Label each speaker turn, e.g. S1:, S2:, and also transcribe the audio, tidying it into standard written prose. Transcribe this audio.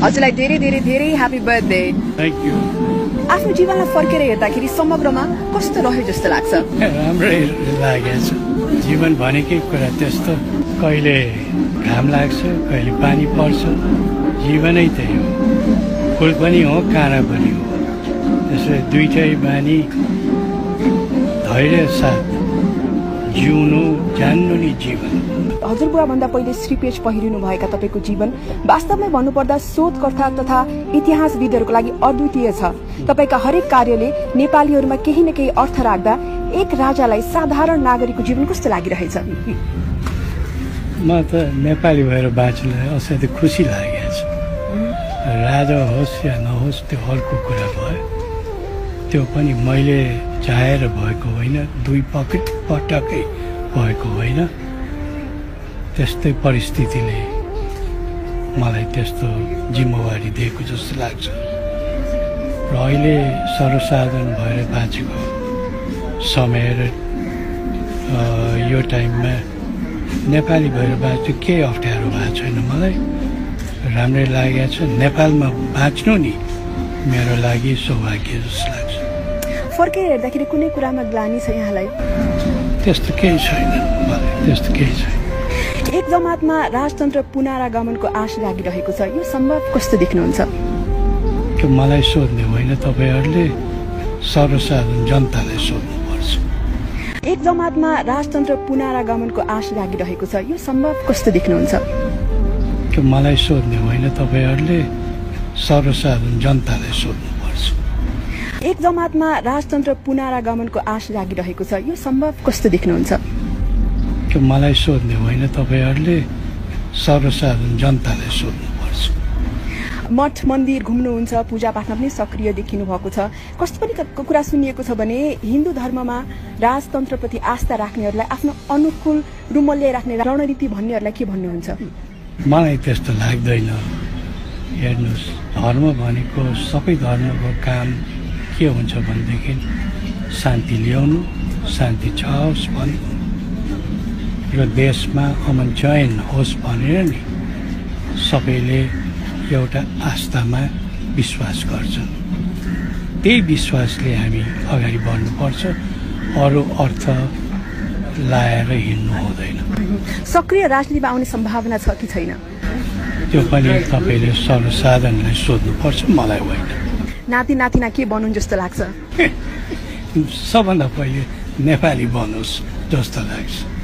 S1: हजुरलाई धेरै धेरै धेरै ह्यापी बर्थडे।
S2: Thank you.
S1: आफ्नो जीवनलाई फर्केर हेर्दाखेरि समग्रमा कस्तो रह्यो जस्तो लाग्छ?
S2: राम्रै लागेछ। जीवन भनेकै कुरा त्यस्तो, कहिले घाम लाग्छ कहिले पानी पर्छ, जीवनै त्यही हो। फुल पनि हो काँडा पनि हो, त्यसले दुईटै बानी धैर्य साथ जिउनु जान्नु नि जीवन।
S1: हजुरबुवाभन्दा पहिले श्रीपेच पहिरिनु भएका तपाईँको जीवन वास्तवमै भन्नुपर्दा शोधकर्ता तथा इतिहासविदहरूको लागि अद्वितीय छ। तपाईँका हरेक कार्यले नेपालीहरूमा केही न केही अर्थ राख्दा एक राजालाई साधारण नागरिकको जीवन कस्तो लागिरहेछ?
S2: म त नेपाली भएर बाँच्नुलाई असाध्यै खुसी लागेको छ। राजा होस् या नहोस् त्यो अर्को कुरा भयो, त्यो पनि मैले चाहेर भएको होइन, दुई पटकै भएको होइन। त्यस्तै परिस्थितिले मलाई त्यस्तो जिम्मेवारी दिएको जस्तो लाग्छ। र अहिले सर्वसाधारण भएर बाँचेको समय र यो टाइममा नेपाली भएर बाँच्नु केही अप्ठ्यारो भएको छैन। मलाई राम्रै लागेको छ। नेपालमा बाँच्नु नि मेरो लागि सौभाग्य जस्तो लाग्छ।
S1: फर्केर हेर्दाखेरि कुनै कुरामा ग्लानी छ यहाँलाई?
S2: त्यस्तो केही छैन, मलाई त्यस्तो केही छैन।
S1: एक जमातमा राजतन्त्र पुनरागमनको आश लागिरहेको छ, यो सम्भव कस्तो देख्नुहुन्छ?
S2: त्यो मलाई सोध्ने होइन, तपाईँहरूले सर्वसाधारण जनतालाई सोध्नुपर्छ।
S1: एक जमातमा राजतन्त्र पुनरागमनको आश लागिरहेको छ, यो सम्भव कस्तो देख्नुहुन्छ?
S2: त्यो मलाई सोध्ने होइन, तपाईँहरूले सर्वसाधारण जनतालाई सोध्नुपर्छ।
S1: एक जमातमा राजतन्त्र पुनरागमनको आश लागिरहेको छ, यो सम्भव कस्तो देख्नुहुन्छ?
S2: त्यो मलाई सोध्ने होइन, तपाईँहरूले सर्वसाधारण जनतालाई सोध्नुपर्छ।
S1: मठ मन्दिर घुम्नुहुन्छ, पूजापाठमा पनि सक्रिय देखिनु भएको छ। कस्तो पनि कुरा सुनिएको छ भने हिन्दू धर्ममा राजतन्त्रप्रति आस्था राख्नेहरूलाई आफ्नो अनुकूल रूपमा राख्ने रणनीति भन्नेहरूलाई के भन्नुहुन्छ?
S2: मलाई त्यस्तो लाग्दैन। हेर्नुहोस्, धर्म भनेको सबै धर्मको काम के हुन्छ भनेदेखि शान्ति ल्याउनु, शान्ति छाओस् भन्नु र देशमा अमन चयन होस् भनेर नि सबैले एउटा आस्थामा विश्वास गर्छन्। त्यही विश्वासले हामी अगाडि बढ्नुपर्छ, अरू अर्थ लाएर हिँड्नु हुँदैन।
S1: सक्रिय राजनीतिमा आउने सम्भावना छ कि छैन?
S2: त्यो पनि तपाईँले सर्वसाधारणलाई सोध्नुपर्छ, मलाई होइन।
S1: नाति नातिना के बनुन् जस्तो लाग्छ?
S2: सबभन्दा पहिले नेपाली बनोस् जस्तो लाग्छ।